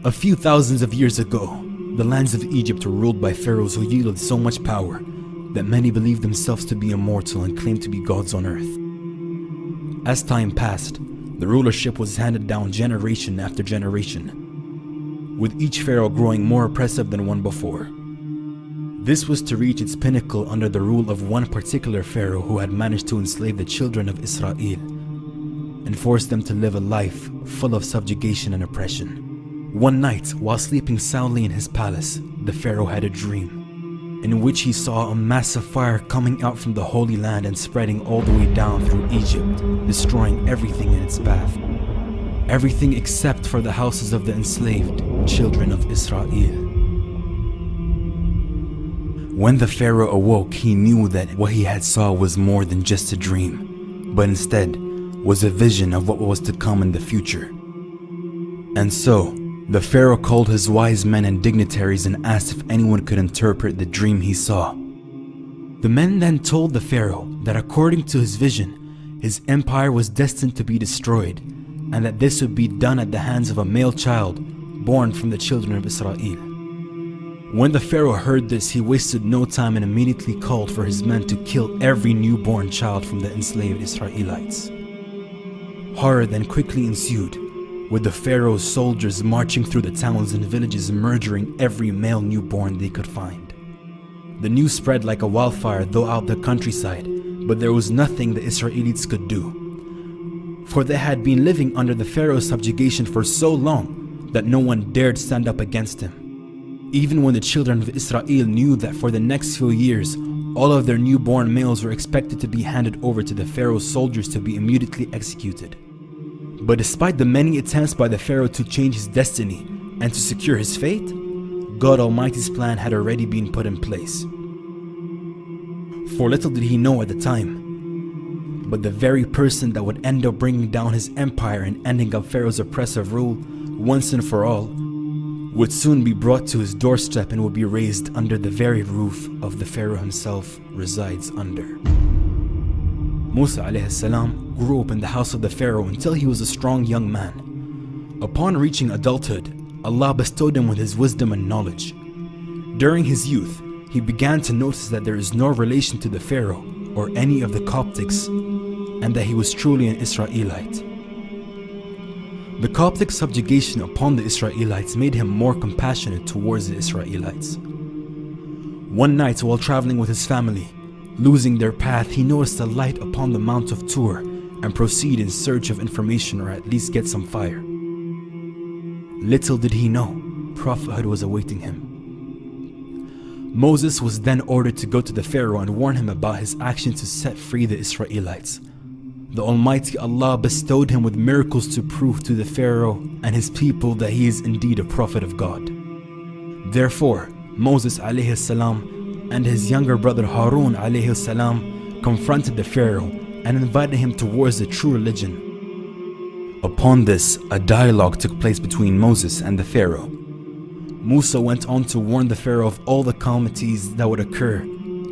A few thousands of years ago, the lands of Egypt were ruled by pharaohs who wielded so much power that many believed themselves to be immortal and claimed to be gods on earth. As time passed, the rulership was handed down generation after generation, with each pharaoh growing more oppressive than one before. This was to reach its pinnacle under the rule of one particular pharaoh who had managed to enslave the children of Israel and force them to live a life full of subjugation and oppression. One night, while sleeping soundly in his palace, the pharaoh had a dream, in which he saw a massive fire coming out from the Holy Land and spreading all the way down through Egypt, destroying everything in its path. Everything except for the houses of the enslaved children of Israel. When the pharaoh awoke, he knew that what he had saw was more than just a dream, but instead was a vision of what was to come in the future. And so, the pharaoh called his wise men and dignitaries and asked if anyone could interpret the dream he saw. The men then told the pharaoh that according to his vision, his empire was destined to be destroyed, and that this would be done at the hands of a male child born from the children of Israel. When the pharaoh heard this, he wasted no time and immediately called for his men to kill every newborn child from the enslaved Israelites. Horror then quickly ensued, with the pharaoh's soldiers marching through the towns and villages, murdering every male newborn they could find. The news spread like a wildfire throughout the countryside, but there was nothing the Israelites could do, for they had been living under the pharaoh's subjugation for so long that no one dared stand up against him. Even when the children of Israel knew that for the next few years, all of their newborn males were expected to be handed over to the pharaoh's soldiers to be immediately executed. But despite the many attempts by the pharaoh to change his destiny and to secure his fate, God Almighty's plan had already been put in place. For little did he know at the time, but the very person that would end up bringing down his empire and ending up Pharaoh's oppressive rule once and for all would soon be brought to his doorstep and would be raised under the very roof of the pharaoh himself resides under. Musa A.S. grew up in the house of the pharaoh until he was a strong young man. Upon reaching adulthood, Allah bestowed him with his wisdom and knowledge. During his youth, he began to notice that there is no relation to the pharaoh or any of the Coptics, and that he was truly an Israelite. The Coptic subjugation upon the Israelites made him more compassionate towards the Israelites. One night, while traveling with his family, losing their path, he noticed a light upon the Mount of Tur and proceeded in search of information, or at least get some fire. Little did he know, prophethood was awaiting him. Moses was then ordered to go to the Pharaoh and warn him about his action to set free the Israelites. The Almighty Allah bestowed him with miracles to prove to the Pharaoh and his people that he is indeed a prophet of God. Therefore, Moses A.S. and his younger brother Harun A.S. confronted the Pharaoh and invited him towards the true religion. Upon this, a dialogue took place between Moses and the Pharaoh. Musa went on to warn the Pharaoh of all the calamities that would occur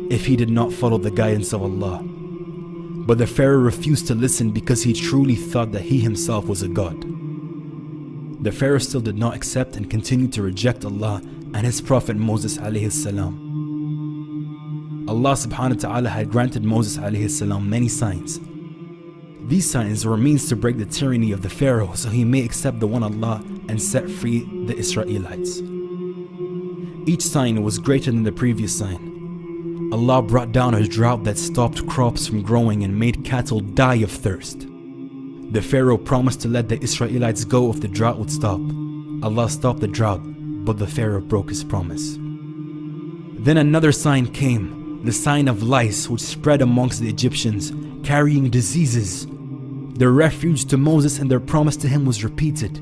if he did not follow the guidance of Allah. But the Pharaoh refused to listen because he truly thought that he himself was a god. The Pharaoh still did not accept and continued to reject Allah and his prophet Moses A.S. Allah subhanahu wa ta'ala had granted Moses A.S. many signs. These signs were means to break the tyranny of the Pharaoh so he may accept the one Allah and set free the Israelites. Each sign was greater than the previous sign. Allah brought down a drought that stopped crops from growing and made cattle die of thirst. The Pharaoh promised to let the Israelites go if the drought would stop. Allah stopped the drought, but the Pharaoh broke his promise. Then another sign came, the sign of lice, which spread amongst the Egyptians, carrying diseases. Their refuge to Moses and their promise to him was repeated.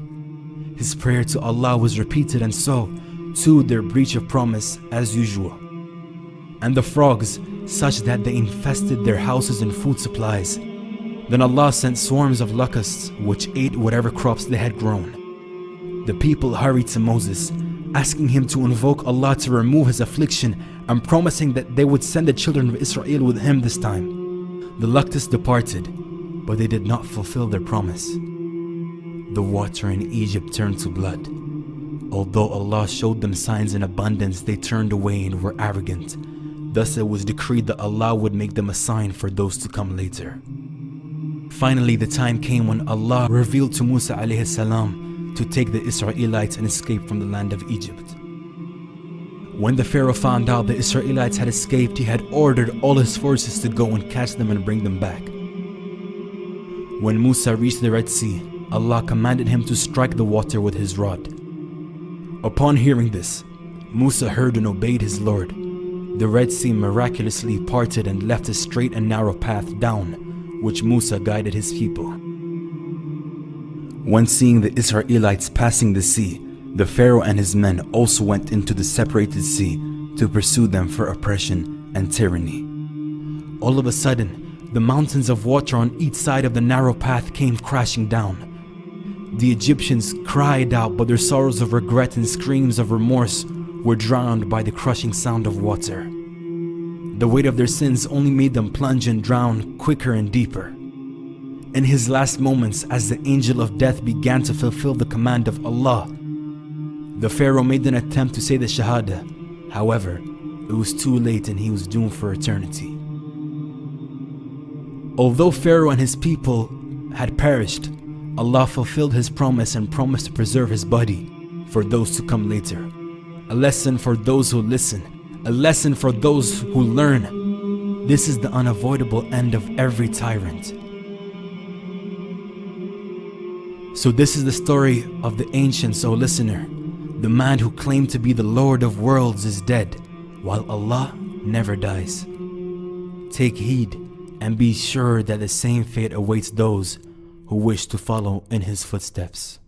His prayer to Allah was repeated, and so, too, their breach of promise as usual. And the frogs, such that they infested their houses and food supplies. Then Allah sent swarms of locusts, which ate whatever crops they had grown. The people hurried to Moses, asking him to invoke Allah to remove his affliction and promising that they would send the children of Israel with him this time. The locusts departed, but they did not fulfill their promise. The water in Egypt turned to blood. Although Allah showed them signs in abundance, they turned away and were arrogant. Thus it was decreed that Allah would make them a sign for those to come later. Finally, the time came when Allah revealed to Musa alayhi salam to take the Israelites and escape from the land of Egypt. When the Pharaoh found out the Israelites had escaped, he had ordered all his forces to go and catch them and bring them back. When Musa reached the Red Sea, Allah commanded him to strike the water with his rod. Upon hearing this, Musa heard and obeyed his Lord. The Red Sea miraculously parted and left a straight and narrow path down, which Musa guided his people. When seeing the Israelites passing the sea, the Pharaoh and his men also went into the separated sea to pursue them for oppression and tyranny. All of a sudden, the mountains of water on each side of the narrow path came crashing down. The Egyptians cried out, but their sorrows of regret and screams of remorse were drowned by the crushing sound of water. The weight of their sins only made them plunge and drown quicker and deeper. In his last moments, as the angel of death began to fulfill the command of Allah, the Pharaoh made an attempt to say the Shahada. However, it was too late and he was doomed for eternity. Although Pharaoh and his people had perished, Allah fulfilled his promise and promised to preserve his body for those to come later. A lesson for those who listen, a lesson for those who learn. This is the unavoidable end of every tyrant. So this is the story of the ancients, O listener. The man who claimed to be the Lord of worlds is dead, while Allah never dies. Take heed and be sure that the same fate awaits those who wish to follow in his footsteps.